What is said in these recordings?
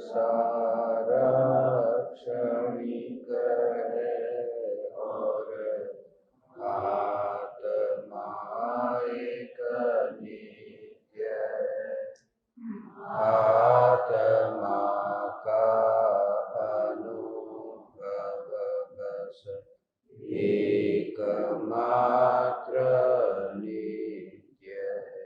सारा क्षणिक है और आत्मा एक नित्य है। आत्मा का अनुभव बस एकमात्र नित्य है।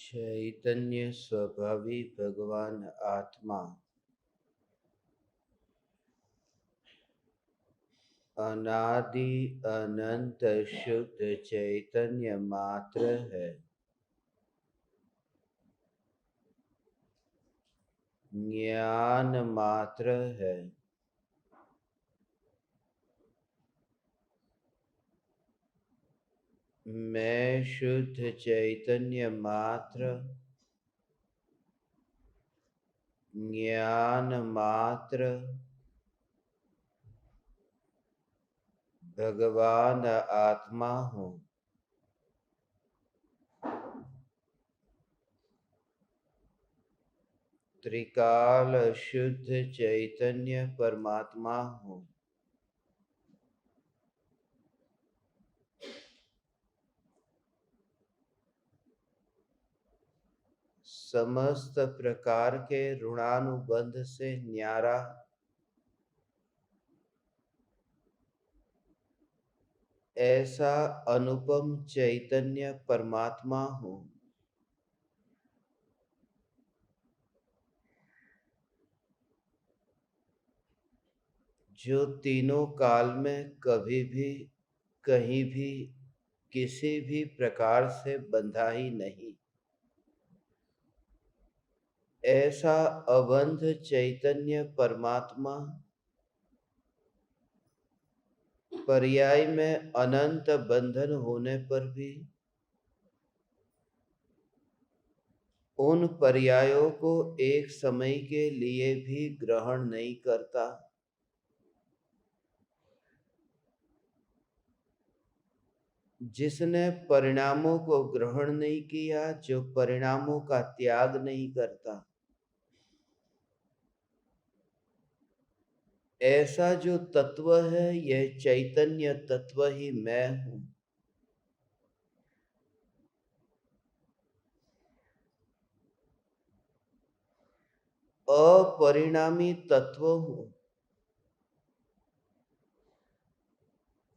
चैतन्य स्वभावी भगवान आत्मा अनादि अनंत शुद्ध चैतन्य मात्र है। ज्ञान मात्र है। मैं शुद्ध चैतन्य मात्र, ज्ञान मात्र, भगवान आत्मा हूँ। त्रिकाल शुद्ध चैतन्य परमात्मा हूँ। समस्त प्रकार के ऋणानुबंध से न्यारा, ऐसा अनुपम चैतन्य परमात्मा हूँ। जो तीनों काल में कभी भी, कहीं भी, किसी भी प्रकार से बंधा ही नहीं। ऐसा अबंध चैतन्य परमात्मा पर्याय में अनंत बंधन होने पर भी उन पर्यायों को एक समय के लिए भी ग्रहण नहीं करता। जिसने परिणामों को ग्रहण नहीं किया, जो परिणामों का त्याग नहीं करता, ऐसा जो तत्व है, यह चैतन्य तत्व ही मैं हूँ। अपरिणामी तत्व हूँ,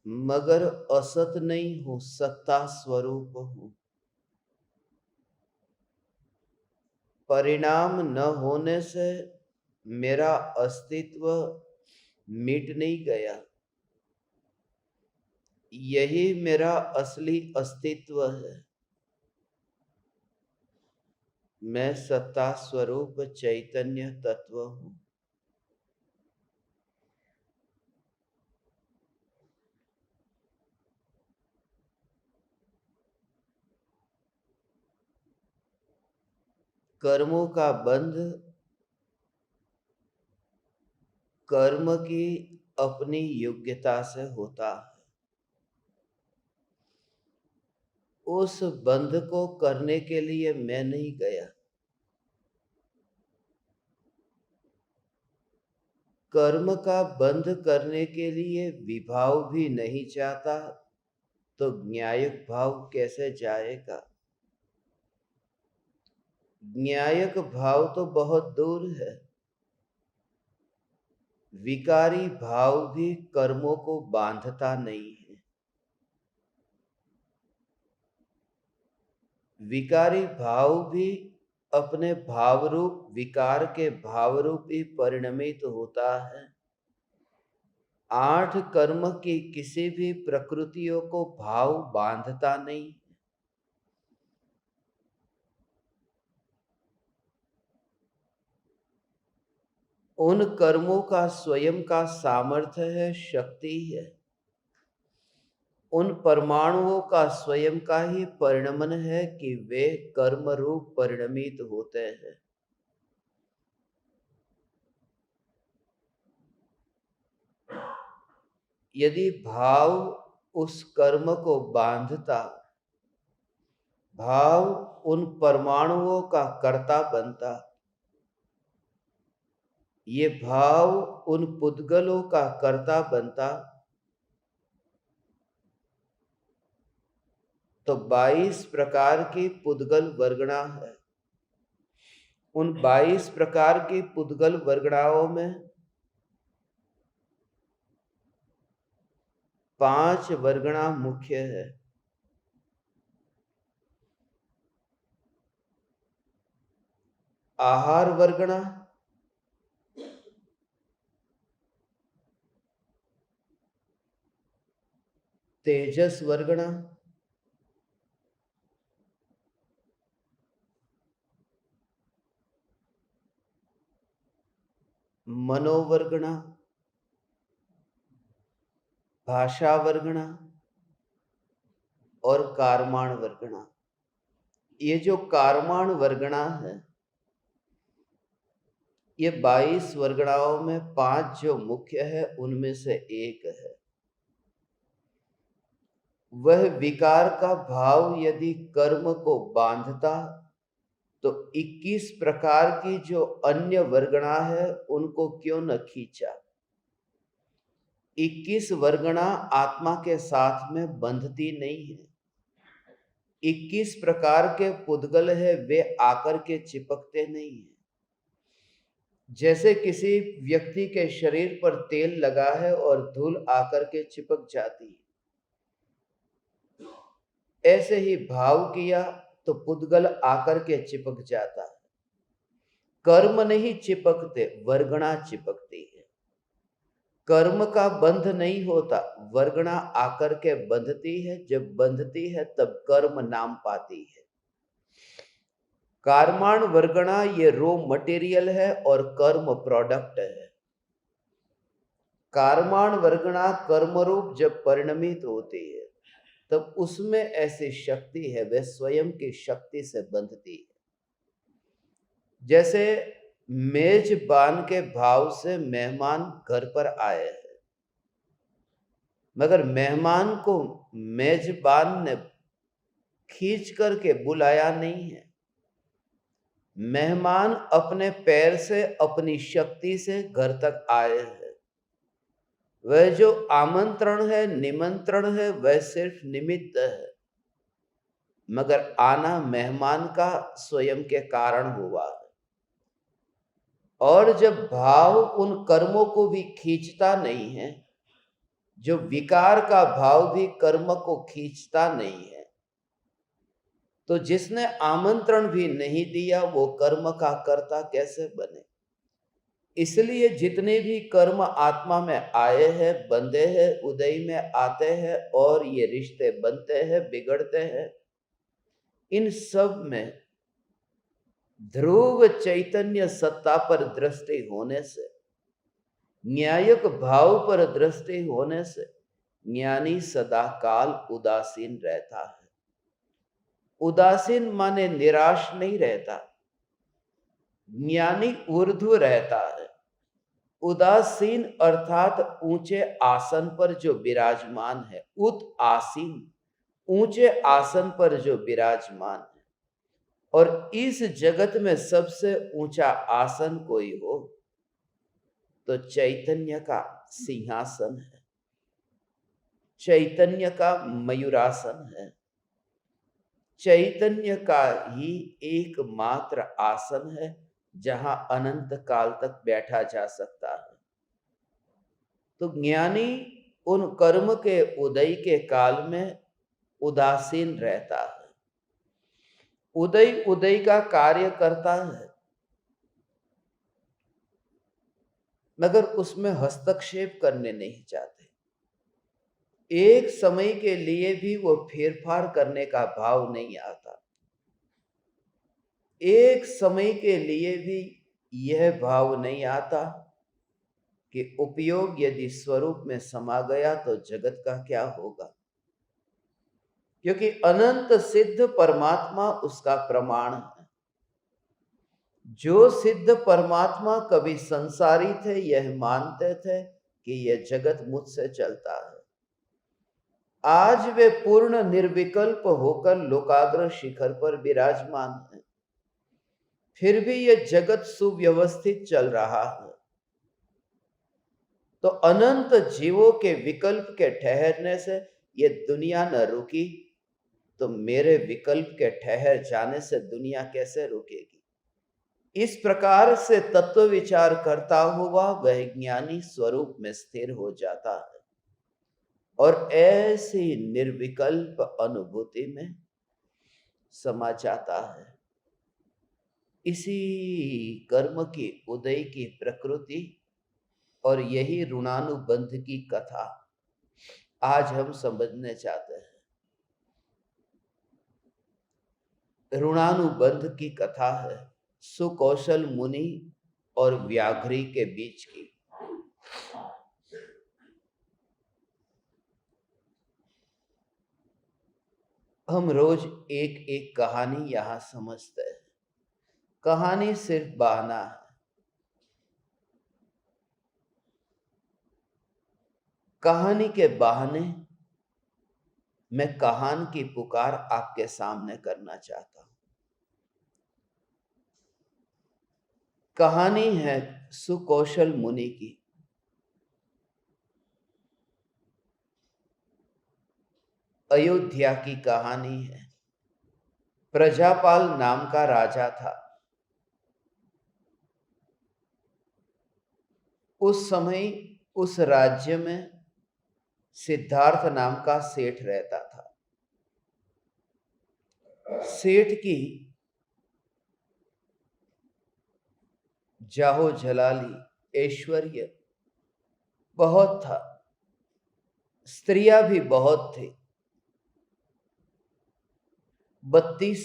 मगर असत नहीं हूँ, सत्ता स्वरूप हूँ। परिणाम न होने से मेरा अस्तित्व मिट नहीं गया। यही मेरा असली अस्तित्व है। मैं सत्ता स्वरूप चैतन्य तत्व हूँ। कर्मों का बंध कर्म की अपनी योग्यता से होता है। उस बंध को करने के लिए मैं नहीं गया। कर्म का बंध करने के लिए विभाव भी नहीं चाहता, तो न्यायिक भाव कैसे जाएगा? न्यायिक भाव तो बहुत दूर है। विकारी भाव भी कर्मों को बांधता नहीं है। विकारी भाव भी अपने भाव रूप विकार के भाव रूप ही परिणमित होता है। 8 कर्म की किसी भी प्रकृतियों को भाव बांधता नहीं। उन कर्मों का स्वयं का सामर्थ्य है, शक्ति है। उन परमाणुओं का स्वयं का ही परिणमन है कि वे कर्म रूप परिणमित होते हैं। यदि भाव उस कर्म को बांधता, भाव उन परमाणुओं का कर्ता बनता, ये भाव उन पुद्गलों का कर्ता बनता, तो 22 प्रकार की पुद्गल वर्गणा है। उन 22 प्रकार की पुद्गल वर्गणाओं में 5 वर्गणा मुख्य है। आहार वर्गणा, तेजस वर्गणा, मनोवर्गणा, भाषा वर्गणा और कार्माण वर्गणा। ये जो कार्माण वर्गणा है, ये 22 वर्गणाओं में 5 जो मुख्य है उनमें से एक है। वह विकार का भाव यदि कर्म को बांधता तो 21 प्रकार की जो अन्य वर्गणा है उनको क्यों न खींचा। 21 वर्गणा आत्मा के साथ में बंधती नहीं है। 21 प्रकार के पुद्गल है, वे आकर के चिपकते नहीं है। जैसे किसी व्यक्ति के शरीर पर तेल लगा है और धूल आकर के चिपक जाती है, ऐसे ही भाव किया तो पुद्गल आकर के चिपक जाता है। कर्म नहीं चिपकते, वर्गणा चिपकती है। कर्म का बंध नहीं होता, वर्गणा आकर के बंधती है। जब बंधती है तब कर्म नाम पाती है। कार्माण वर्गणा ये रॉ मटेरियल है और कर्म प्रोडक्ट है। कार्माण वर्गणा कर्म रूप जब परिणमित होती है तब उसमें ऐसी शक्ति है, वह स्वयं की शक्ति से बंधती है। जैसे मेजबान के भाव से मेहमान घर पर आए हैं, मगर मेहमान को मेजबान ने खींच करके बुलाया नहीं है। मेहमान अपने पैर से, अपनी शक्ति से घर तक आए हैं। वह जो आमंत्रण है, निमंत्रण है, वह सिर्फ निमित्त है, मगर आना मेहमान का स्वयं के कारण हुआ है। और जब भाव उन कर्मों को भी खींचता नहीं है, जो विकार का भाव भी कर्म को खींचता नहीं है, तो जिसने आमंत्रण भी नहीं दिया वो कर्म का कर्ता कैसे बने। इसलिए जितने भी कर्म आत्मा में आए हैं, बंधे हैं, उदय में आते हैं और ये रिश्ते बनते हैं, बिगड़ते हैं, इन सब में ध्रुव चैतन्य सत्ता पर दृष्टि होने से, न्यायक भाव पर दृष्टि होने से ज्ञानी सदा काल उदासीन रहता है। उदासीन माने निराश नहीं रहता, ज्ञानी ऊर्ध्व रहता है। उदासीन अर्थात ऊंचे आसन पर जो विराजमान है, उत आसीन, ऊंचे आसन पर जो विराजमान है। और इस जगत में सबसे ऊंचा आसन कोई हो तो चैतन्य का सिंहासन है, चैतन्य का मयूरासन है, चैतन्य का ही एकमात्र आसन है जहां अनंत काल तक बैठा जा सकता है। तो ज्ञानी उन कर्म के उदय के काल में उदासीन रहता है। उदय उदय का कार्य करता है, मगर उसमें हस्तक्षेप करने नहीं चाहते। एक समय के लिए भी वो फेरफार करने का भाव नहीं आता। एक समय के लिए भी यह भाव नहीं आता कि उपयोग यदि स्वरूप में समा गया तो जगत का क्या होगा, क्योंकि अनंत सिद्ध परमात्मा उसका प्रमाण है। जो सिद्ध परमात्मा कभी संसारी थे, यह मानते थे कि यह जगत मुझसे चलता है, आज वे पूर्ण निर्विकल्प होकर लोकाग्र शिखर पर विराजमान हैं, फिर भी यह जगत सुव्यवस्थित चल रहा है। तो अनंत जीवों के विकल्प के ठहरने से ये दुनिया न रुकी, तो मेरे विकल्प के ठहर जाने से दुनिया कैसे रुकेगी। इस प्रकार से तत्व विचार करता हुआ वह ज्ञानी स्वरूप में स्थिर हो जाता है और ऐसी निर्विकल्प अनुभूति में समा जाता है। इसी कर्म की उदय की प्रकृति और यही ऋणानुबंध की कथा आज हम समझने चाहते हैं। ऋणानुबंध की कथा है सुकौशल मुनि और व्याघ्री के बीच की। हम रोज एक एक कहानी यहां समझते हैं। कहानी सिर्फ बहाना है। कहानी के बहाने मैं कहान की पुकार आपके सामने करना चाहता हूं। कहानी है सुकौशल मुनि की। अयोध्या की कहानी है। प्रजापाल नाम का राजा था। उस समय उस राज्य में सिद्धार्थ नाम का सेठ रहता था। सेठ की जाहो जलाली ऐश्वर्य बहुत था, स्त्रियां भी बहुत थी। 32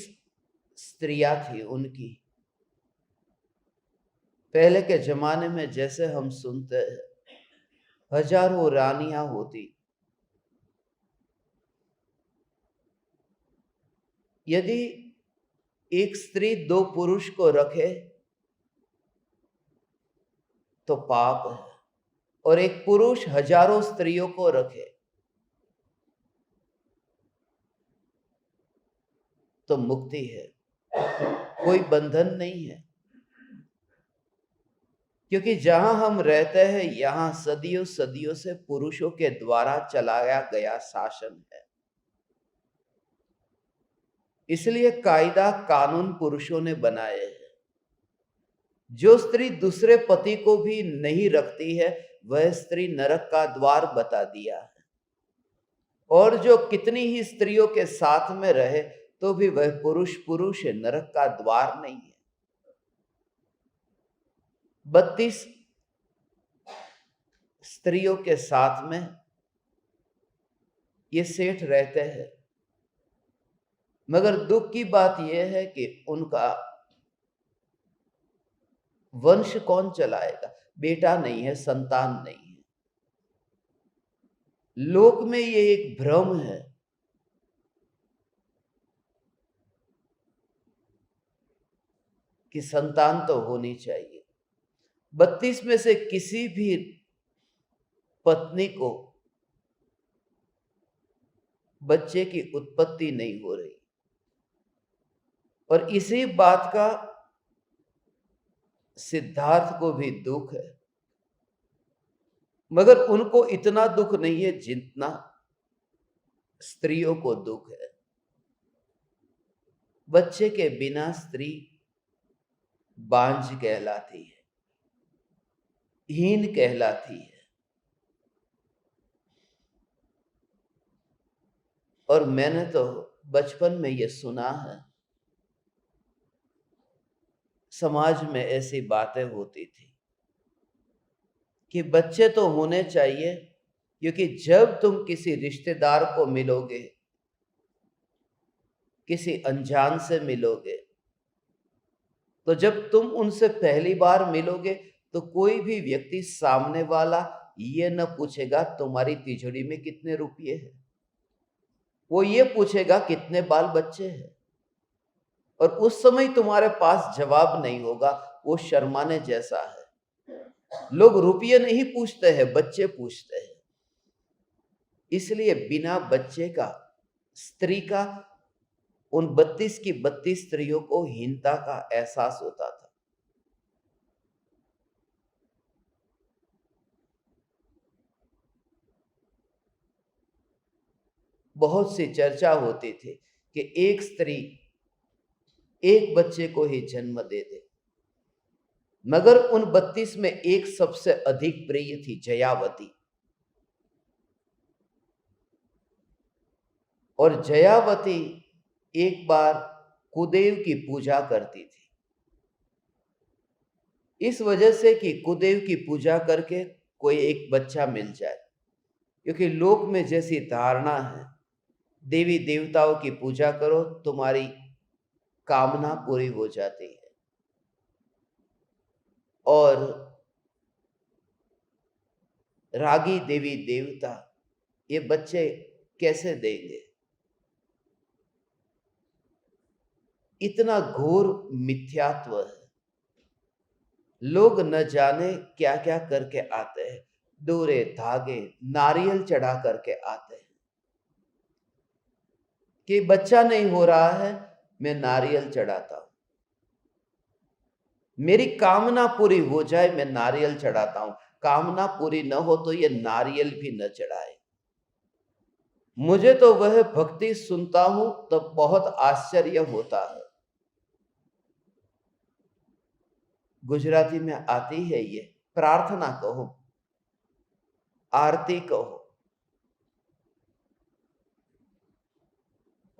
स्त्रियां थी उनकी। पहले के जमाने में जैसे हम सुनते हैं हजारों रानियां होती। यदि एक स्त्री 2 पुरुष को रखे तो पाप है, और एक पुरुष हजारों स्त्रियों को रखे तो मुक्ति है, कोई बंधन नहीं है। क्योंकि जहां हम रहते हैं यहां सदियों सदियों से पुरुषों के द्वारा चलाया गया शासन है। इसलिए कायदा कानून पुरुषों ने बनाए हैं। जो स्त्री दूसरे पति को भी नहीं रखती है वह स्त्री नरक का द्वार बता दिया है, और जो कितनी ही स्त्रियों के साथ में रहे तो भी वह पुरुष है, नरक का द्वार नहीं है। 32 स्त्रियों के साथ में ये सेठ रहते हैं। मगर दुख की बात यह है कि उनका वंश कौन चलाएगा। बेटा नहीं है, संतान नहीं है। लोक में ये एक भ्रम है कि संतान तो होनी चाहिए। 32 में से किसी भी पत्नी को बच्चे की उत्पत्ति नहीं हो रही, और इसी बात का सिद्धार्थ को भी दुख है। मगर उनको इतना दुख नहीं है जितना स्त्रियों को दुख है। बच्चे के बिना स्त्री बांझ कहलाती है, हीन कहलाती है। और मैंने तो बचपन में ये सुना है, समाज में ऐसी बातें होती थी कि बच्चे तो होने चाहिए, क्योंकि जब तुम किसी रिश्तेदार को मिलोगे, किसी अनजान से मिलोगे, तो जब तुम उनसे पहली बार मिलोगे तो कोई भी व्यक्ति सामने वाला ये न पूछेगा तुम्हारी तिजोरी में कितने रुपये हैं, वो ये पूछेगा कितने बाल बच्चे हैं। और उस समय तुम्हारे पास जवाब नहीं होगा, वो शर्माने जैसा है। लोग रुपये नहीं पूछते हैं, बच्चे पूछते हैं। इसलिए बिना बच्चे का स्त्री का उन 32 की 32 स्त्रियों को हीनता का एहसास होता था। बहुत सी चर्चा होती थी कि एक स्त्री एक बच्चे को ही जन्म दे दे, मगर उन 32 में एक सबसे अधिक प्रिय थी, जयावती। और जयावती एक बार कुदेव की पूजा करती थी, इस वजह से कि कुदेव की पूजा करके कोई एक बच्चा मिल जाए। क्योंकि लोक में जैसी धारणा है, देवी देवताओं की पूजा करो तुम्हारी कामना पूरी हो जाती है। और रागी देवी देवता ये बच्चे कैसे देंगे? इतना घोर मिथ्यात्व है। लोग न जाने क्या क्या करके आते हैं, डोरे धागे नारियल चढ़ा करके आते हैं कि बच्चा नहीं हो रहा है, मैं नारियल चढ़ाता हूं, मेरी कामना पूरी हो जाए, मैं नारियल चढ़ाता हूं। कामना पूरी न हो तो ये नारियल भी न चढ़ाए। मुझे तो वह भक्ति सुनता हूं तो बहुत आश्चर्य होता है। गुजराती में आती है ये प्रार्थना कहो, आरती कहो।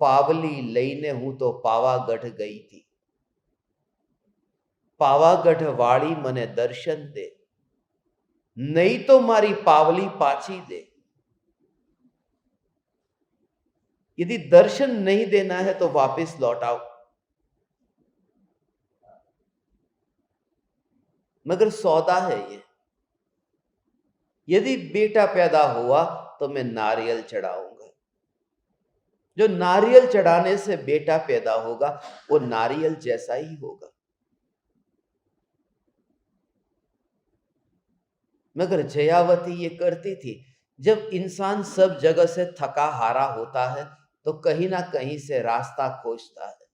पावली लईने हूं तो पावागढ़ गई थी, पावागढ़ वाली मने दर्शन दे, नहीं तो मारी पावली पाची दे। यदि दर्शन नहीं देना है तो वापस लौट आओ। मगर सौदा है ये, यदि बेटा पैदा हुआ तो मैं नारियल चढ़ाऊंगा। जो नारियल चढ़ाने से बेटा पैदा होगा वो नारियल जैसा ही होगा। मगर जयावती ये करती थी। जब इंसान सब जगह से थका हारा होता है तो कहीं ना कहीं से रास्ता खोजता है।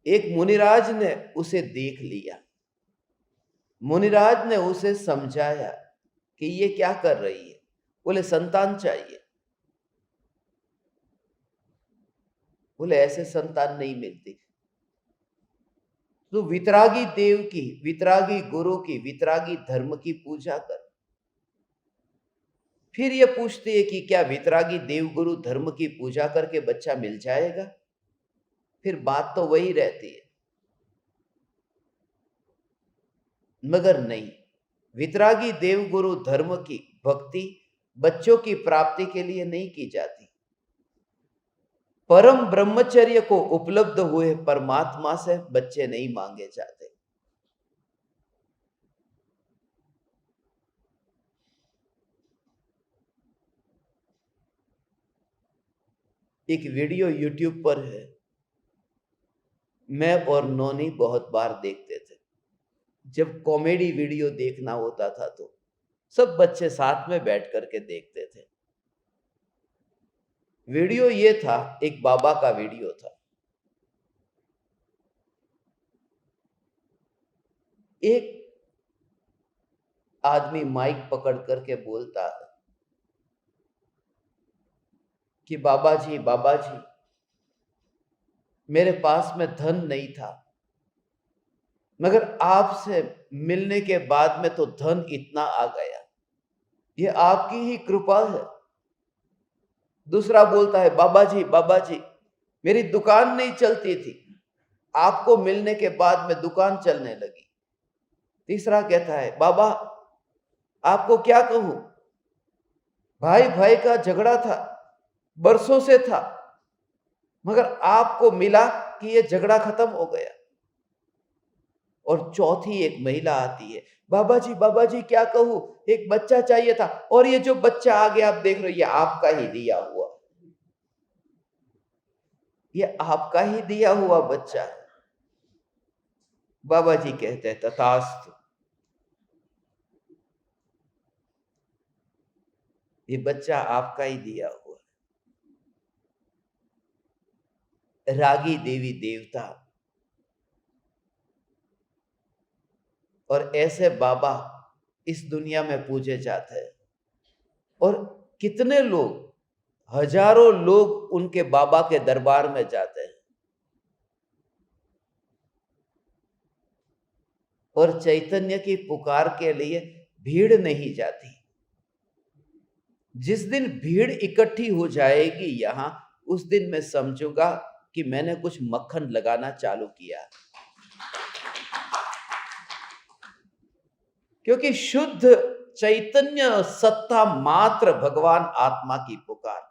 एक मुनिराज ने उसे देख लिया, मुनिराज ने उसे समझाया कि ये क्या कर रही है। बोले संतान चाहिए। बोले ऐसे संतान नहीं मिलती, तो वितरागी देव की, वितरागी गुरु की, वितरागी धर्म की पूजा कर। फिर ये पूछती है कि क्या वितरागी देव गुरु धर्म की पूजा करके बच्चा मिल जाएगा? फिर बात तो वही रहती है। मगर नहीं, वितरागी देव गुरु धर्म की भक्ति बच्चों की प्राप्ति के लिए नहीं की जाती। परम ब्रह्मचर्य को उपलब्ध हुए परमात्मा से बच्चे नहीं मांगे जाते। एक वीडियो YouTube पर है, मैं और नोनी बहुत बार देखते थे। जब कॉमेडी वीडियो देखना होता था तो सब बच्चे साथ में बैठ करके देखते थे। वीडियो ये था, एक बाबा का वीडियो था। एक आदमी माइक पकड़ करके बोलता है कि बाबा जी मेरे पास में धन नहीं था, मगर आपसे मिलने के बाद में तो धन इतना आ गया, ये आपकी ही कृपा है। दूसरा बोलता है बाबा जी मेरी दुकान नहीं चलती थी, आपको मिलने के बाद में दुकान चलने लगी। तीसरा कहता है बाबा आपको क्या कहूं, भाई भाई का झगड़ा था, बरसों से था, मगर आपको मिला कि ये झगड़ा खत्म हो गया। और चौथी एक महिला आती है, बाबा जी क्या कहूं, एक बच्चा चाहिए था, और ये जो बच्चा आ गया आप देख रहे हो, ये आपका ही दिया हुआ, ये आपका ही दिया हुआ बच्चा है। बाबा जी कहते हैं तथास्तु, ये बच्चा आपका ही दिया हुआ। रागी देवी देवता और ऐसे बाबा इस दुनिया में पूजे जाते हैं, और कितने लोग, हजारों लोग उनके बाबा के दरबार में जाते हैं, और चैतन्य की पुकार के लिए भीड़ नहीं जाती। जिस दिन भीड़ इकट्ठी हो जाएगी यहां, उस दिन मैं समझूंगा कि मैंने कुछ मक्खन लगाना चालू किया, क्योंकि शुद्ध चैतन्य सत्ता मात्र भगवान आत्मा की पुकार,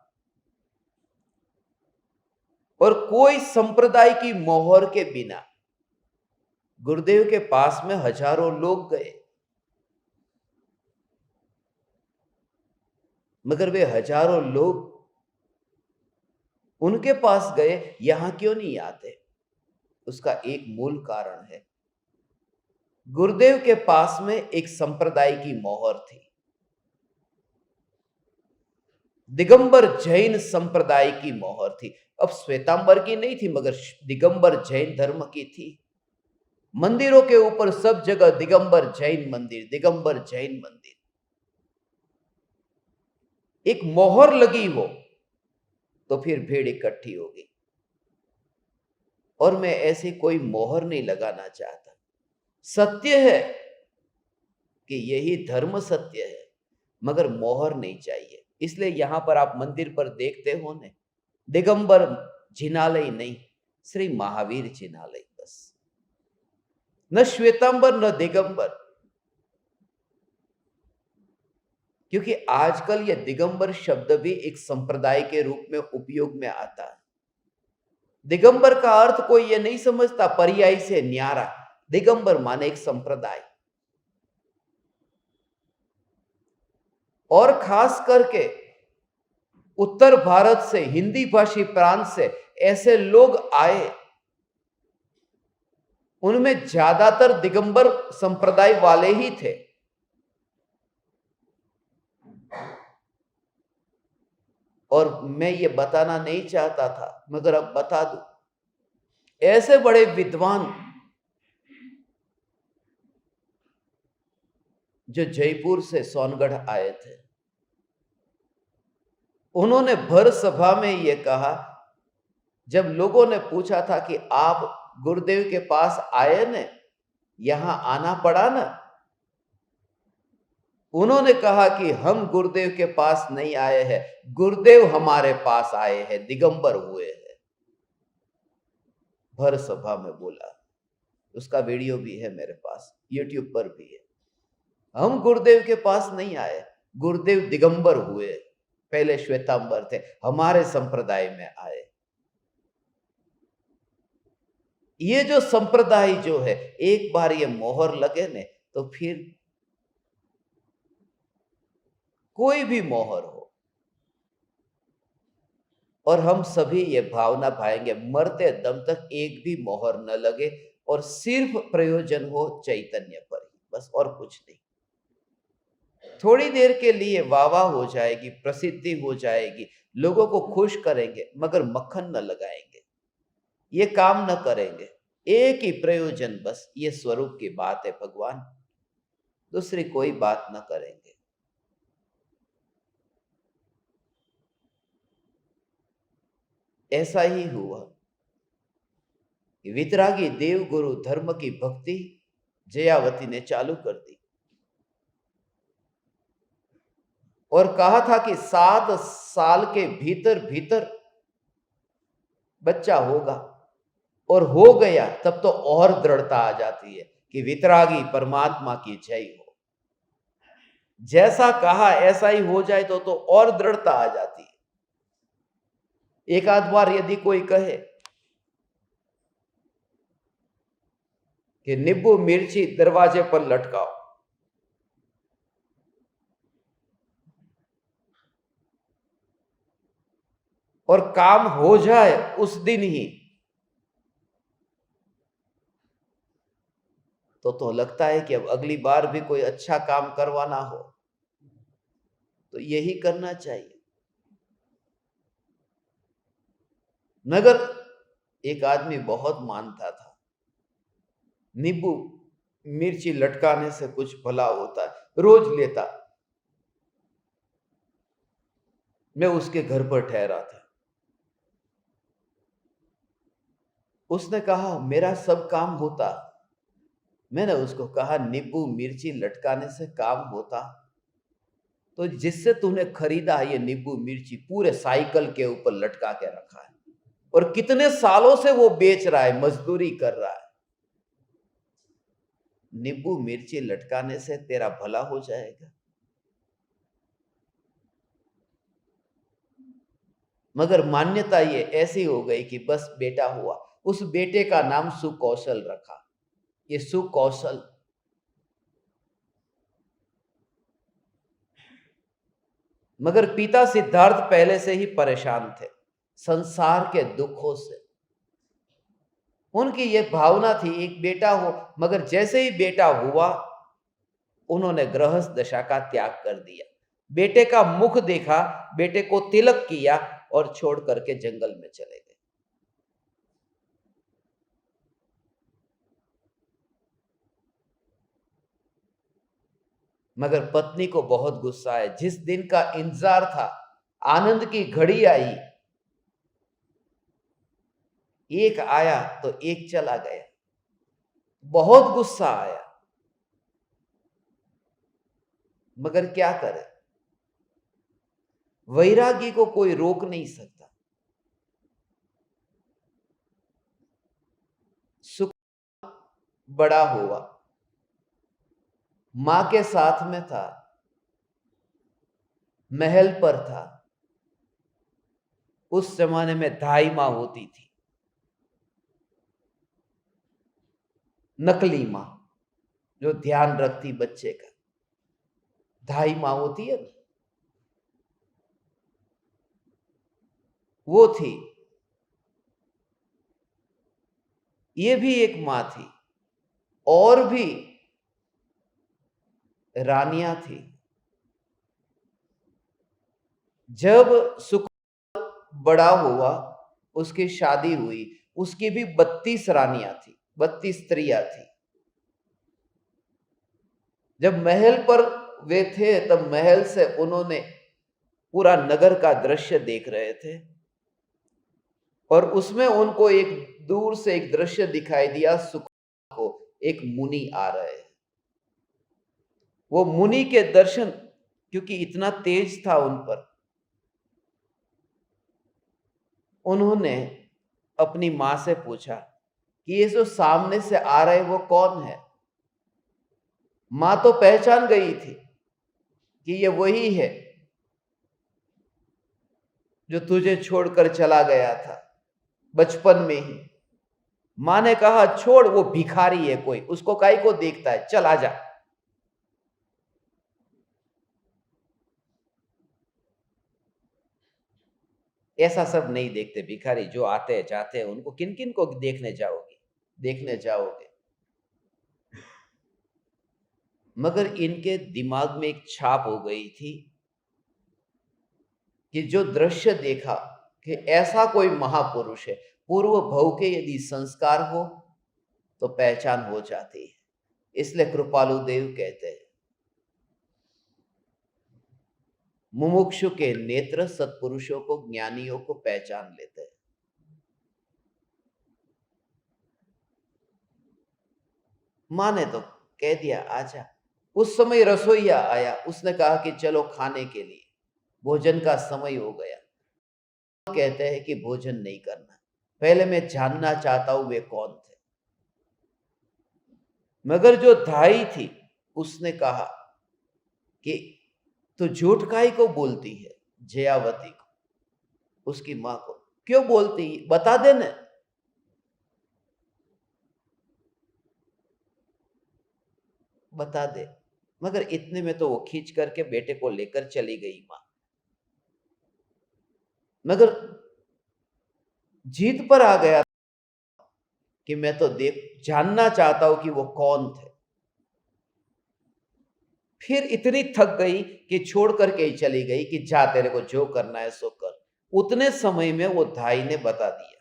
और कोई संप्रदाय की मोहर के बिना। गुरुदेव के पास में हजारों लोग गए, मगर वे हजारों लोग उनके पास गए, यहां क्यों नहीं आते? उसका एक मूल कारण है, गुरुदेव के पास में एक संप्रदाय की मोहर थी, दिगंबर जैन संप्रदाय की मोहर थी। अब श्वेतांबर की नहीं थी, मगर दिगंबर जैन धर्म की थी। मंदिरों के ऊपर सब जगह दिगंबर जैन मंदिर, दिगंबर जैन मंदिर। एक मोहर लगी हो तो फिर भीड़ इकट्ठी होगी, और मैं ऐसी कोई मोहर नहीं लगाना चाहता। सत्य है कि यही धर्म सत्य है, मगर मोहर नहीं चाहिए। इसलिए यहां पर आप मंदिर पर देखते हो ने, दिगंबर जिनालय नहीं, श्री महावीर जिनालय, बस। न श्वेतांबर न दिगंबर, क्योंकि आजकल यह दिगंबर शब्द भी एक संप्रदाय के रूप में उपयोग में आता है। दिगंबर का अर्थ कोई यह नहीं समझता पर्याय से न्यारा, दिगंबर माने एक संप्रदाय। और खास करके उत्तर भारत से, हिंदी भाषी प्रांत से ऐसे लोग आए, उनमें ज्यादातर दिगंबर संप्रदाय वाले ही थे। और मैं ये बताना नहीं चाहता था, मगर अब बता दूं, ऐसे बड़े विद्वान जो जयपुर से सोनगढ़ आए थे, उन्होंने भर सभा में यह कहा, जब लोगों ने पूछा था कि आप गुरुदेव के पास आए न, यहां आना पड़ा ना, उन्होंने कहा कि हम गुरुदेव के पास नहीं आए हैं, गुरुदेव हमारे पास आए हैं, दिगंबर हुए हैं। भर सभा में बोला, उसका वीडियो भी है मेरे पास, YouTube पर भी है। हम गुरुदेव के पास नहीं आए, गुरुदेव दिगंबर हुए, पहले श्वेतांबर थे, हमारे संप्रदाय में आए। ये जो संप्रदाय जो है, एक बार ये मोहर लगे ने, तो फिर कोई भी मोहर हो, और हम सभी ये भावना भाएंगे, मरते दम तक एक भी मोहर न लगे, और सिर्फ प्रयोजन हो चैतन्य पर ही, बस, और कुछ नहीं। थोड़ी देर के लिए वाह हो जाएगी, प्रसिद्धि हो जाएगी, लोगों को खुश करेंगे, मगर मक्खन न लगाएंगे, ये काम न करेंगे। एक ही प्रयोजन, बस, ये स्वरूप की बात है भगवान, दूसरी कोई बात न करेंगे। ऐसा ही हुआ कि वितरागी देव गुरु धर्म की भक्ति जयावती ने चालू कर दी, और कहा था कि 7 साल के भीतर भीतर बच्चा होगा, और हो गया। तब तो और दृढ़ता आ जाती है कि वितरागी परमात्मा की जय हो। जैसा कहा ऐसा ही हो जाए तो और दृढ़ता आ जाती है। एक आध बार यदि कोई कहे कि नींबू मिर्ची दरवाजे पर लटकाओ। और काम हो जाए उस दिन ही तो लगता है कि अब अगली बार भी कोई अच्छा काम करवाना हो तो यही करना चाहिए। मगर एक आदमी बहुत मानता था, नींबू मिर्ची लटकाने से कुछ भला होता है, रोज लेता। मैं उसके घर पर ठहरा था। उसने कहा मेरा सब काम होता। मैंने उसको कहा नींबू मिर्ची लटकाने से काम होता तो जिससे तूने खरीदा ये नींबू मिर्ची पूरे साइकिल के ऊपर लटका के रखा है और कितने सालों से वो बेच रहा है, मजदूरी कर रहा है। नींबू मिर्ची लटकाने से तेरा भला हो जाएगा। मगर मान्यता ये ऐसी हो गई कि बस बेटा हुआ, उस बेटे का नाम सुकौशल रखा। ये सुकौशल मगर पिता सिद्धार्थ पहले से ही परेशान थे संसार के दुखों से। उनकी यह भावना थी एक बेटा हो, मगर जैसे ही बेटा हुआ उन्होंने गृहस्थ दशा का त्याग कर दिया। बेटे का मुख देखा, बेटे को तिलक किया और छोड़ करके जंगल में चले गए। मगर पत्नी को बहुत गुस्सा है। जिस दिन का इंतजार था, आनंद की घड़ी आई, एक आया तो एक चला गया। बहुत गुस्सा आया, मगर क्या करे, वैरागी को कोई रोक नहीं सकता। सुख बड़ा हुआ, मां के साथ में था, महल पर था। उस जमाने में धाई मां होती थी, नकली मां जो ध्यान रखती बच्चे का। धाई मां होती है ना, वो थी। ये भी एक मां थी, और भी रानियां थी। जब सुख बड़ा हुआ, उसकी शादी हुई, उसकी भी 32 रानियां थी, 32 स्त्रियां थी। जब महल पर वे थे तब महल से उन्होंने पूरा नगर का दृश्य देख रहे थे और उसमें उनको एक दूर से एक दृश्य दिखाई दिया। सुख को एक मुनि आ रहे हैं। वो मुनि के दर्शन, क्योंकि इतना तेज था उन पर, उन्होंने अपनी मां से पूछा कि ये जो सामने से आ रहे वो कौन है। मां तो पहचान गई थी कि ये वही है जो तुझे छोड़कर चला गया था बचपन में ही। मां ने कहा छोड़, वो भिखारी है कोई, उसको काहे को देखता है, चल आजा। ऐसा सब नहीं देखते भिखारी, जो आते हैं जाते हैं उनको किन किन को देखने जाओगे, देखने जाओगे। मगर इनके दिमाग में एक छाप हो गई थी कि जो दृश्य देखा कि ऐसा कोई महापुरुष है, पूर्व भव के यदि संस्कार हो तो पहचान हो जाती है। इसलिए कृपालु देव कहते हैं मुमुक्षु के नेत्र सत्पुरुषों को, ज्ञानियों को पहचान लेते हैं। मां ने तो कह दिया आजा। उस समय रसोईया आया, उसने कहा कि चलो खाने के लिए, भोजन का समय हो गया। कहते हैं कि भोजन नहीं करना, पहले मैं जानना चाहता हूं वे कौन थे। मगर जो धाई थी उसने कहा कि तू झूठ काहे को बोलती है, जयावती को, उसकी मां को क्यों बोलती, बता देना। बता दे। मगर इतने में तो वो खींच करके बेटे को लेकर चली गई मां। मगर जीत पर आ गया कि मैं तो जानना चाहता हूं कि वो कौन थे। फिर इतनी थक गई कि छोड़ करके ही चली गई कि जा, तेरे को जो करना है सो कर। उतने समय में वो धाई ने बता दिया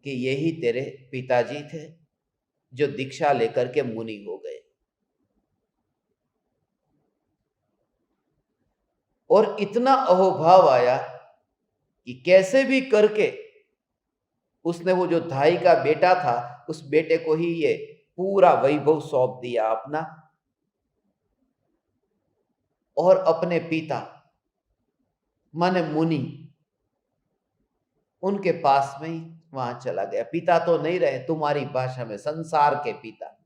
कि यही तेरे पिताजी थे जो दीक्षा लेकर के मुनि हो गए। और इतना अहोभाव आया कि कैसे भी करके उसने वो जो धाई का बेटा था, उस बेटे को ही ये पूरा वैभव सौंप दिया अपना, और अपने पिता माने मुनि उनके पास में ही वहां चला गया। पिता तो नहीं रहे, तुम्हारी भाषा में संसार के पिता।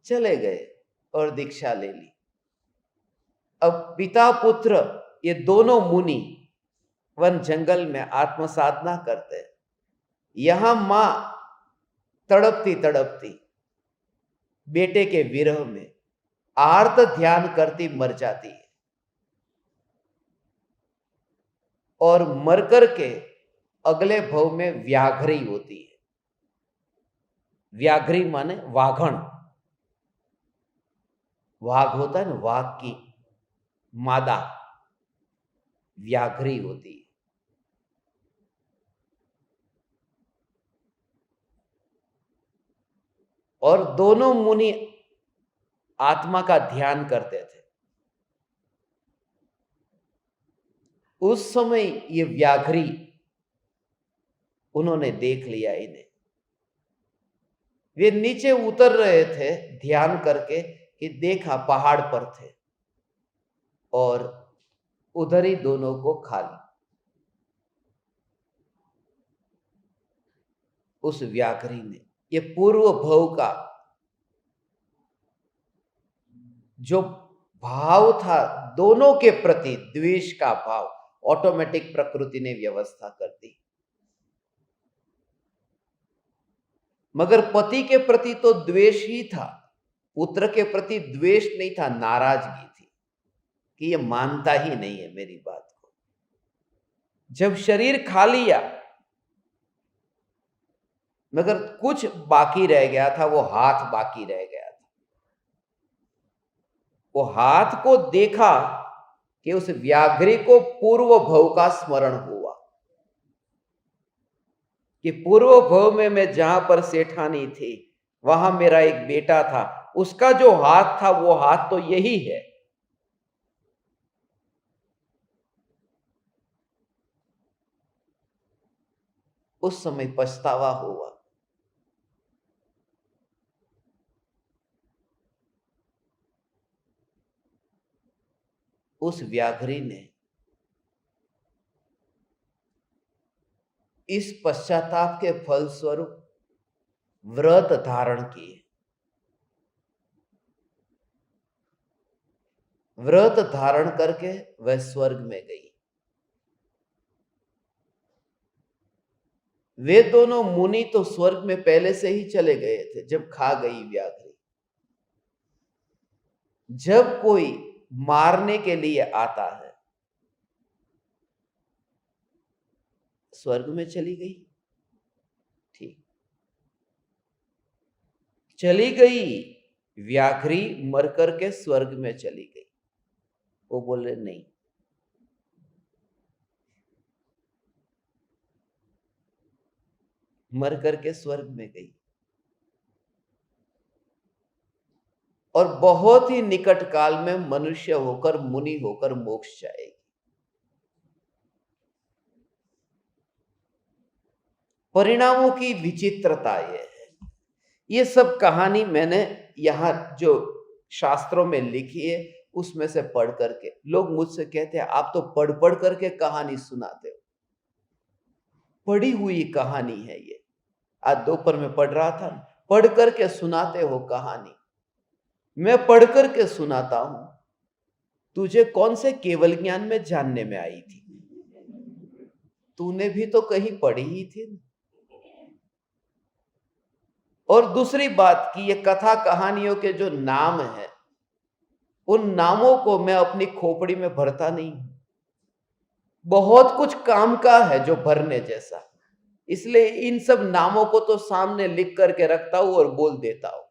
चले गए और दीक्षा ले ली। अब पिता पुत्र ये दोनों मुनि वन जंगल में आत्म साधना करते हैं। यहां मां तड़पती तड़पती बेटे के विरह में आर्त ध्यान करती मर जाती है। और मरकर के अगले भव में व्याघ्री होती है। व्याघ्री माने वाघण। वाघ होता है ना, वाघ की मादा व्याघ्री होती है। और दोनों मुनि आत्मा का ध्यान करते थे। उस समय ये व्याघ्री उन्होंने देख लिया इन्हें। वे नीचे उतर रहे थे ध्यान करके कि देखा पहाड़ पर थे और उधर ही दोनों को खा ली। उस व्याघ्री ने ये पूर्व भव का जो भाव था दोनों के प्रति, द्वेष का भाव, ऑटोमेटिक प्रकृति ने व्यवस्था कर दी। मगर पति के प्रति तो द्वेष ही था, पुत्र के प्रति द्वेष नहीं था, नाराजगी थी कि ये मानता ही नहीं है मेरी बात को। जब शरीर खा लिया मगर कुछ बाकी रह गया था, वो हाथ बाकी रह गया था। वो हाथ को देखा कि उस व्याघ्री को पूर्व भव का स्मरण हुआ कि पूर्व भव में मैं जहां पर सेठानी थी वहां मेरा एक बेटा था, उसका जो हाथ था वो हाथ तो यही है। उस समय पछतावा हुआ। उस व्याघ्री ने इस पश्चाताप के फलस्वरूप व्रत धारण किए। व्रत धारण करके वह स्वर्ग में गई। वे दोनों मुनि तो स्वर्ग में पहले से ही चले गए थे जब खा गई व्याघ्री। जब कोई मारने के लिए आता है, स्वर्ग में चली गई, ठीक चली गई व्याघ्री, मर करके स्वर्ग में चली गई। वो बोले नहीं, मर करके स्वर्ग में गई और बहुत ही निकट काल में मनुष्य होकर, मुनि होकर मोक्ष जाएगी। परिणामों की विचित्रता यह है। ये सब कहानी मैंने यहां जो शास्त्रों में लिखी है उसमें से पढ़ करके, लोग मुझसे कहते हैं आप तो पढ़ पढ़ करके कहानी सुनाते हो। पढ़ी हुई कहानी है ये। आज दोपहर में पढ़ रहा था, पढ़ करके सुनाते हो कहानी। मैं पढ़ करके सुनाता हूं, तुझे कौन से केवल ज्ञान में जानने में आई थी? तूने भी तो कहीं पढ़ी ही थी। और दूसरी बात कि ये कथा कहानियों के जो नाम हैं, उन नामों को मैं अपनी खोपड़ी में भरता नहीं हूं। बहुत कुछ काम का है जो भरने जैसा, इसलिए इन सब नामों को तो सामने लिख करके रखता हूं और बोल देता हूं।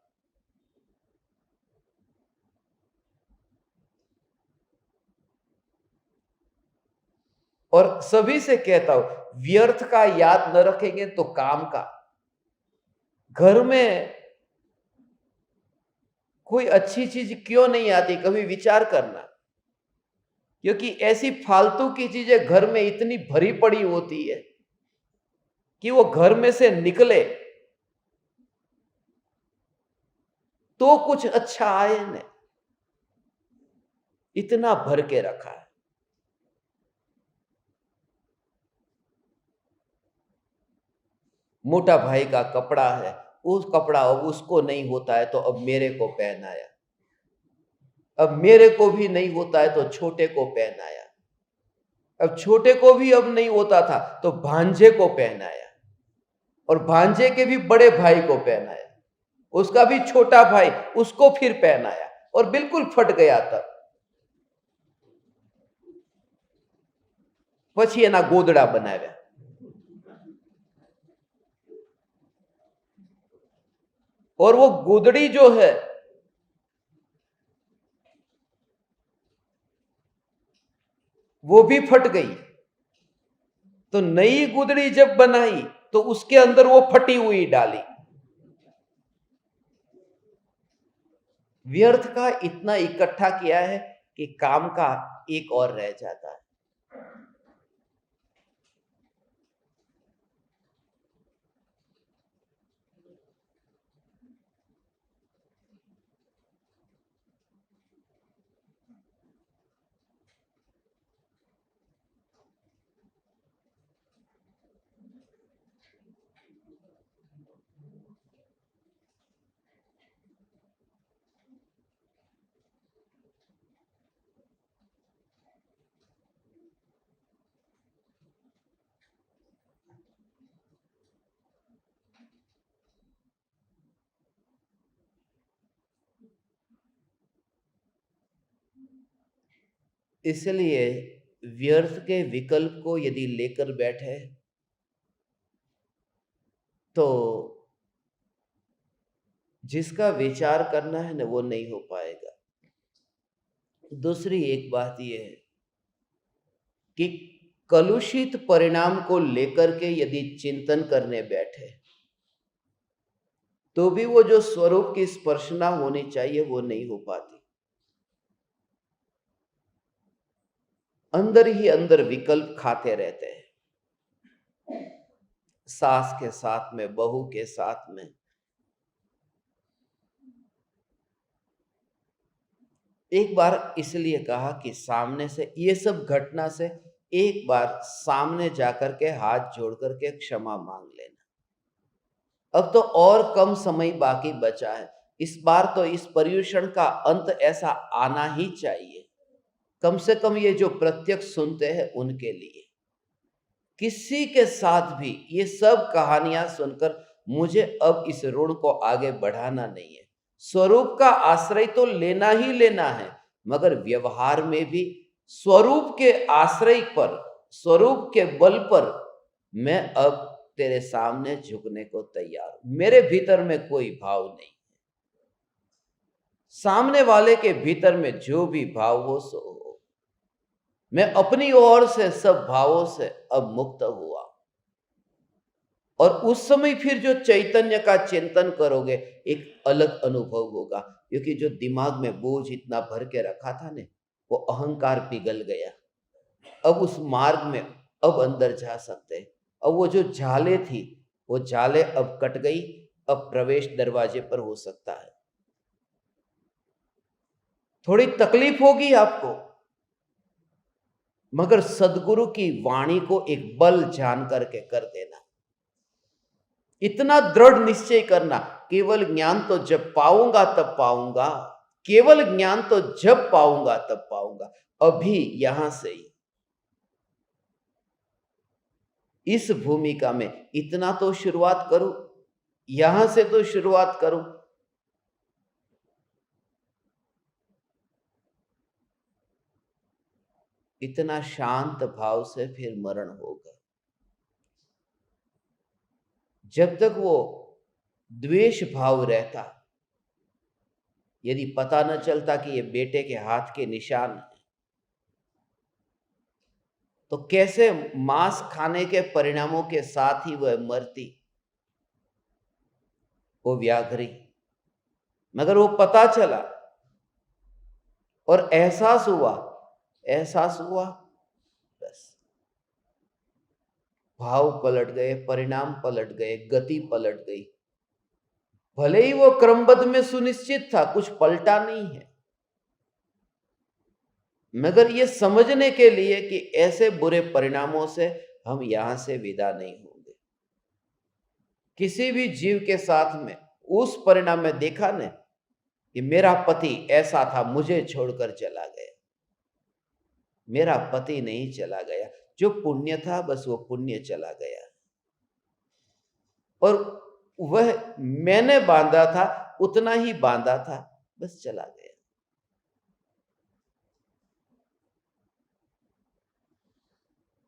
और सभी से कहता हूं, व्यर्थ का याद न रखेंगे तो काम का। घर में कोई अच्छी चीज क्यों नहीं आती, कभी विचार करना। क्योंकि ऐसी फालतू की चीजें घर में इतनी भरी पड़ी होती है कि वो घर में से निकले तो कुछ अच्छा आए न, इतना भर के रखा है। मोटा भाई का कपड़ा है, उस कपड़ा अब उसको नहीं होता है तो अब मेरे को पहनाया, अब मेरे को भी नहीं होता है तो छोटे को पहनाया, अब छोटे को भी अब नहीं होता था तो भांजे को पहनाया, और भांजे के भी बड़े भाई को पहनाया, उसका भी छोटा भाई उसको फिर पहनाया, और बिल्कुल फट गया। तब પછી એના ગોદડા બનાવ્યા। और वो गोदड़ी जो है वो भी फट गई, तो नई गुदड़ी जब बनाई तो उसके अंदर वो फटी हुई डाली। व्यर्थ का इतना इकट्ठा किया है कि काम का एक और रह जाता है। इसलिए व्यर्थ के विकल्प को यदि लेकर बैठे तो जिसका विचार करना है ना वो नहीं हो पाएगा। दूसरी एक बात यह है कि कलुषित परिणाम को लेकर के यदि चिंतन करने बैठे तो भी वो जो स्वरूप की स्पर्शना होनी चाहिए वो नहीं हो पाती। अंदर ही अंदर विकल्प खाते रहते हैं, सास के साथ में, बहू के साथ में। एक बार इसलिए कहा कि सामने से ये सब घटना से एक बार सामने जाकर के हाथ जोड़ करके क्षमा मांग लेना। अब तो और कम समय बाकी बचा है, इस बार तो इस पर्युषण का अंत ऐसा आना ही चाहिए, कम से कम ये जो प्रत्यक्ष सुनते हैं उनके लिए। किसी के साथ भी ये सब कहानियां सुनकर मुझे अब इस ऋण को आगे बढ़ाना नहीं है। स्वरूप का आश्रय तो लेना ही लेना है, मगर व्यवहार में भी स्वरूप के आश्रय पर, स्वरूप के बल पर मैं अब तेरे सामने झुकने को तैयार हूं। मेरे भीतर में कोई भाव नहीं है, सामने वाले के भीतर में जो भी भाव हो सो हो। मैं अपनी ओर से सब भावों से अब मुक्त हुआ। और उस समय फिर जो चैतन्य का चिंतन करोगे एक अलग अनुभव होगा, क्योंकि जो दिमाग में बोझ इतना भर के रखा था ने, वो अहंकार पिघल गया। अब उस मार्ग में अब अंदर जा सकते हैं। अब वो जो झाले थी वो झाले अब कट गई, अब प्रवेश दरवाजे पर हो सकता है। थोड़ी तकलीफ होगी आपको, मगर सदगुरु की वाणी को एक बल जान करके कर देना। इतना दृढ़ निश्चय करना, केवल ज्ञान तो जब पाऊंगा तब पाऊंगा, केवल ज्ञान तो जब पाऊंगा तब पाऊंगा। अभी यहां से ही इस भूमिका में इतना तो शुरुआत करूं यहां से तो शुरुआत करूं। इतना शांत भाव से फिर मरण होगा। जब तक वो द्वेष भाव रहता, यदि पता न चलता कि ये बेटे के हाथ के निशान हैं, तो कैसे मांस खाने के परिणामों के साथ ही वह मरती, वो व्याघ्री। मगर वो पता चला और एहसास हुआ, बस भाव पलट गए, परिणाम पलट गए, गति पलट गई। भले ही वो क्रमबद्ध में सुनिश्चित था, कुछ पलटा नहीं है, मगर ये समझने के लिए कि ऐसे बुरे परिणामों से हम यहां से विदा नहीं होंगे। किसी भी जीव के साथ में उस परिणाम में देखा ने कि मेरा पति ऐसा था, मुझे छोड़कर चला गया। मेरा पति नहीं चला गया, जो पुण्य था बस वो पुण्य चला गया, और वह मैंने बांधा था उतना ही बांधा था, बस चला गया।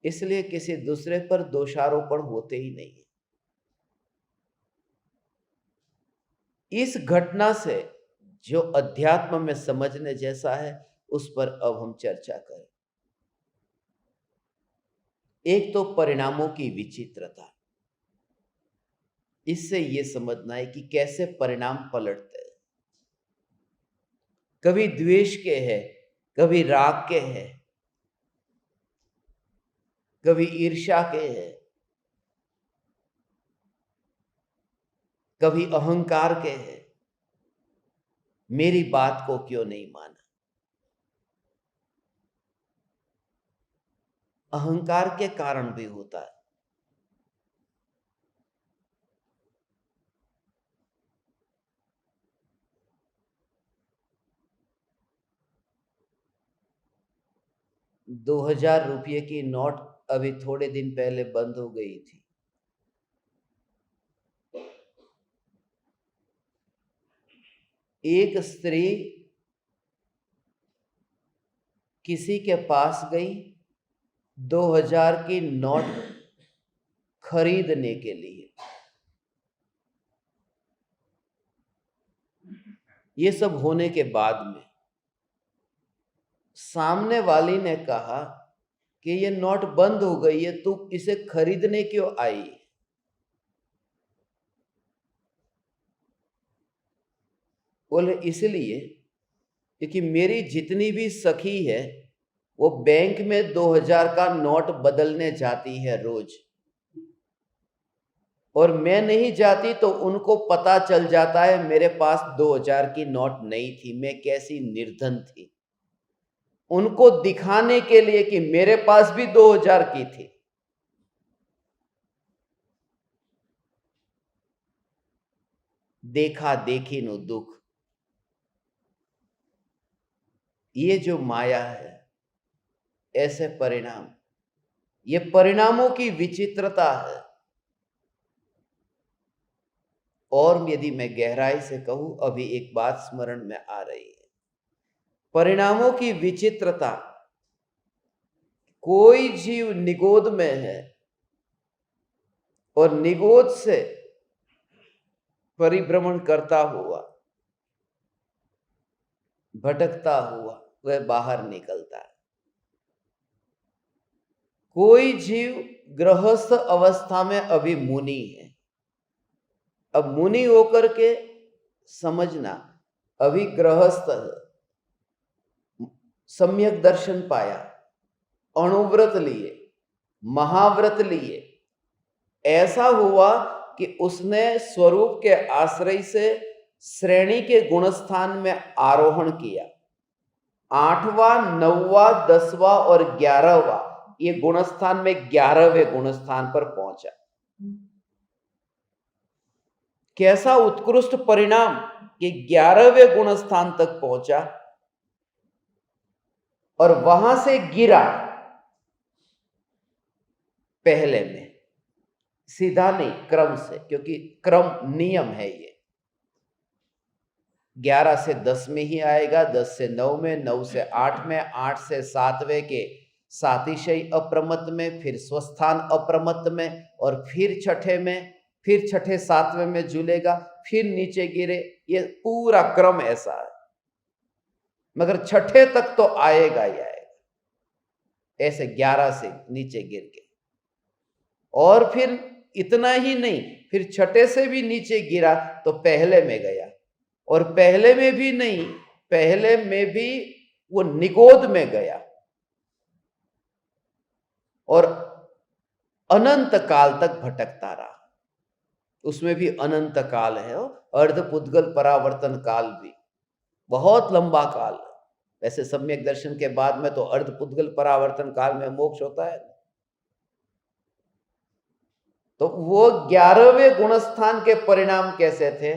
इसलिए किसी दूसरे पर दोषारोपण होते ही नहीं है। इस घटना से जो अध्यात्म में समझने जैसा है उस पर अब हम चर्चा करें। एक तो परिणामों की विचित्रता, इससे यह समझना है कि कैसे परिणाम पलटते हैं। कभी द्वेष के है, कभी राग के है, कभी ईर्ष्या के है, कभी अहंकार के है। मेरी बात को क्यों नहीं माना? अहंकार के कारण भी होता है। ₹2000 की नोट अभी थोड़े दिन पहले बंद हो गई थी। एक स्त्री किसी के पास गई 2000 की नोट खरीदने के लिए। ये सब होने के बाद में सामने वाली ने कहा कि ये नोट बंद हो गई है, तू इसे खरीदने क्यों आई? बोले इसलिए क्योंकि मेरी जितनी भी सखी है वो बैंक में 2000 का नोट बदलने जाती है रोज, और मैं नहीं जाती तो उनको पता चल जाता है मेरे पास 2000 की नोट नहीं थी, मैं कैसी निर्धन थी। उनको दिखाने के लिए कि मेरे पास भी 2000 की थी। देखा देखी नो दुख। ये जो माया है, ऐसे परिणाम, ये परिणामों की विचित्रता है। और यदि मैं गहराई से कहूं, अभी एक बात स्मरण में आ रही है। परिणामों की विचित्रता, कोई जीव निगोद में है और निगोद से परिभ्रमण करता हुआ, भटकता हुआ वह बाहर निकलता है। कोई जीव गृहस्थ अवस्था में अभी मुनि है। अब मुनि होकर के समझना, अभी गृहस्थ है, सम्यक दर्शन पाया, अणुव्रत लिए, महाव्रत लिए, ऐसा हुआ कि उसने स्वरूप के आश्रय से श्रेणी के गुणस्थान में आरोहण किया। 8वां, 9वां, 10वां और 11वां, ये गुणस्थान में 11वें गुणस्थान पर पहुंचा। कैसा उत्कृष्ट परिणाम कि 11वें गुणस्थान तक पहुंचा और वहां से गिरा पहले में। सीधा नहीं, क्रम से, क्योंकि क्रम नियम है ये। 11 से 10 में ही आएगा, 10 से 9 में, 9 से 8 में, 8 से 7वें के सातिशय अप्रमत्त में, फिर स्वस्थान अप्रमत्त में, और फिर छठे में, फिर छठे 7वें में झूलेगा, फिर नीचे गिरे। ये पूरा क्रम ऐसा है, मगर छठे तक तो आएगा ही आएगा, ऐसे 11 से नीचे गिर के। और फिर इतना ही नहीं, फिर छठे से भी नीचे गिरा तो पहले में गया, और पहले में भी नहीं, पहले में भी वो निगोद में गया, और अनंत काल तक भटकता रहा। उसमें भी अनंत काल है, अर्धपुद्गल परावर्तन काल भी बहुत लंबा काल है। वैसे सम्यक दर्शन के बाद में तो अर्धपुद्गल परावर्तन काल में मोक्ष होता है। तो वो 11वें गुणस्थान के परिणाम कैसे थे,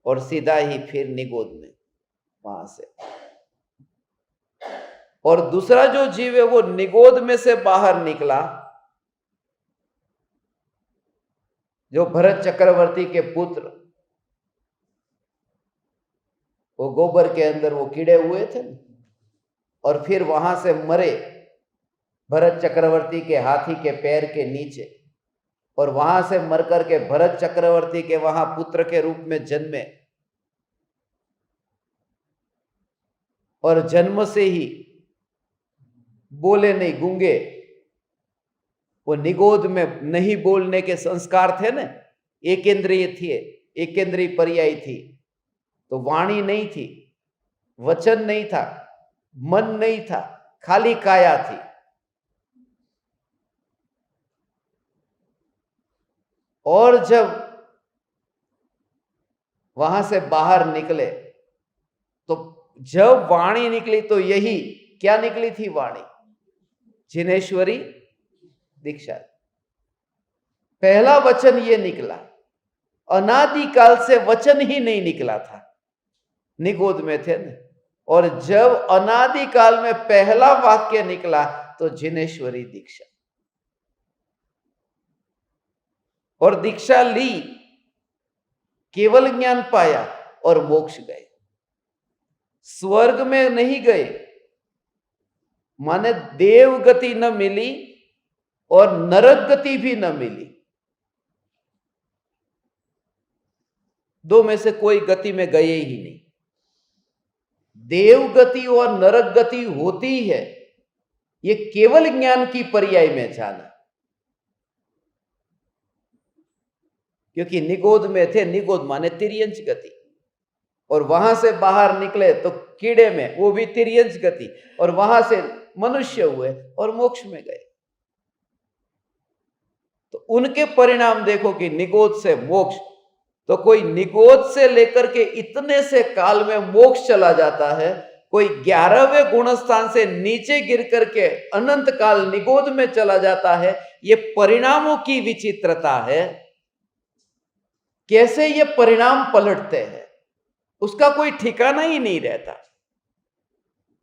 और सीधा ही फिर निगोद में वहां से। और दूसरा जो जीव है वो निगोद में से बाहर निकला, जो भरत चक्रवर्ती के पुत्र, वो गोबर के अंदर वो कीड़े हुए थे, और फिर वहां से मरे भरत चक्रवर्ती के हाथी के पैर के नीचे, और वहां से मर करके भरत चक्रवर्ती के वहां पुत्र के रूप में जन्मे, और जन्म से ही बोले नहीं, गूंगे। वो निगोद में नहीं बोलने के संस्कार थे ना, एक इंद्रिय थी, एक इंद्रिय पर्यायी थी, तो वाणी नहीं थी, वचन नहीं था, मन नहीं था, खाली काया थी। और जब वहां से बाहर निकले, तो जब वाणी निकली तो यही क्या निकली थी वाणी, जिनेश्वरी दीक्षा। पहला वचन ये निकला, अनादिकाल से वचन ही नहीं निकला था, निगोद में थे न। और जब अनादिकाल में पहला वाक्य निकला तो जिनेश्वरी दीक्षा, और दीक्षा ली, केवल ज्ञान पाया और मोक्ष गए। स्वर्ग में नहीं गए, माने देव गति न मिली और नरक गति भी न मिली, दो में से कोई गति में गए ही नहीं। देव गति और नरक गति होती है, ये केवल ज्ञान की पर्याय में जाना, क्योंकि निगोद में थे, निगोद माने तिर्यंच गति, और वहां से बाहर निकले तो कीड़े में, वो भी तिर्यंच गति, और वहां से मनुष्य हुए और मोक्ष में गए। तो उनके परिणाम देखो कि निगोद से मोक्ष, तो कोई निगोद से लेकर के इतने से काल में मोक्ष चला जाता है, कोई 11वें गुणस्थान से नीचे गिर करके अनंत काल निगोद में चला जाता है। ये परिणामों की विचित्रता है, कैसे ये परिणाम पलटते हैं उसका कोई ठिकाना ही नहीं रहता।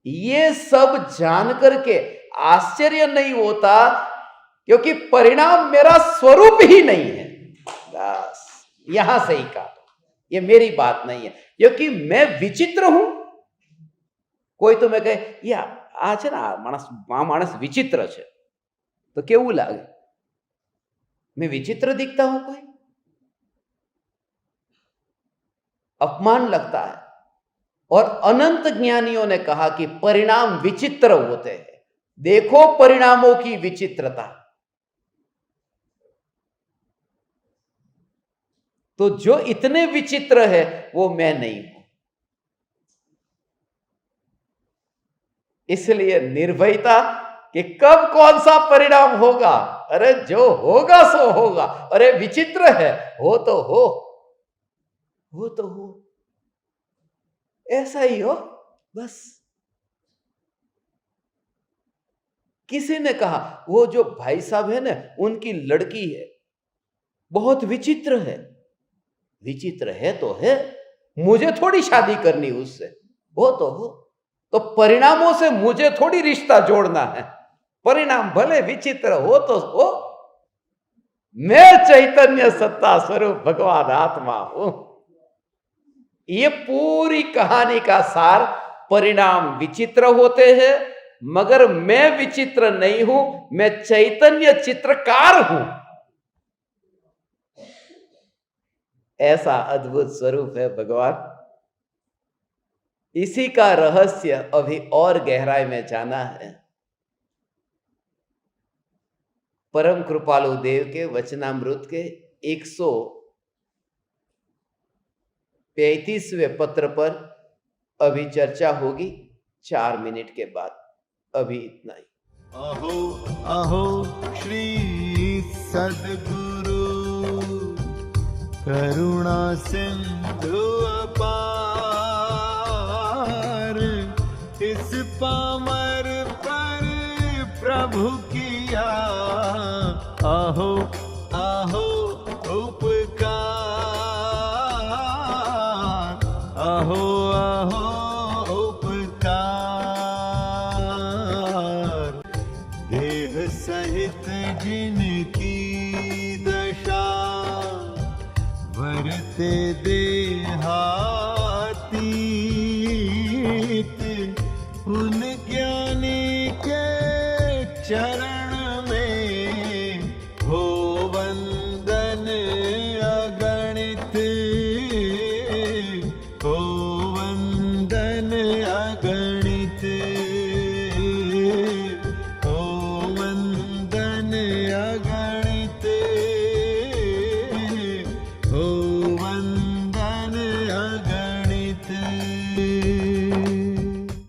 ये सब जान करके आश्चर्य नहीं होता, क्योंकि परिणाम मेरा स्वरूप ही नहीं है। बस यहां से ही कहा, ये मेरी बात नहीं है, क्योंकि मैं विचित्र हूं। कोई तो मैं कहे या आज ना मानस विचित्र है, तो केवू लागे, मैं विचित्र दिखता हूं, कोई अपमान लगता है। और अनंत ज्ञानियों ने कहा कि परिणाम विचित्र होते हैं, देखो परिणामों की विचित्रता। तो जो इतने विचित्र है वो मैं नहीं हूं। इसलिए निर्भयता कि कब कौन सा परिणाम होगा, अरे जो होगा सो होगा, अरे विचित्र है, हो तो हो, हो तो हो, ऐसा ही हो बस। किसी ने कहा वो जो भाई साहब है ना, उनकी लड़की है, बहुत विचित्र है। विचित्र है तो है, मुझे थोड़ी शादी करनी उससे, हो तो हो। तो परिणामों से मुझे थोड़ी रिश्ता जोड़ना है, परिणाम भले विचित्र हो तो हो। मैं चैतन्य सत्ता स्वरूप भगवान आत्मा हूं। ये पूरी कहानी का सार। परिणाम विचित्र होते हैं, मगर मैं विचित्र नहीं हूं, मैं चैतन्य चित्रकार हूं। ऐसा अद्भुत स्वरूप है भगवान। इसी का रहस्य अभी और गहराई में जाना है। परम कृपालु देव के वचनामृत के 135वें पत्र पर अभी चर्चा होगी 4 मिनट के बाद। अभी इतना ही। अहो अहो श्री सद्गुरु करुणा सिंधु अपार, इस पामर पर प्रभु किया अहो अहो उपकार, अहो अहो उपकार। देह सहित जिनकी दशा, वरते देहा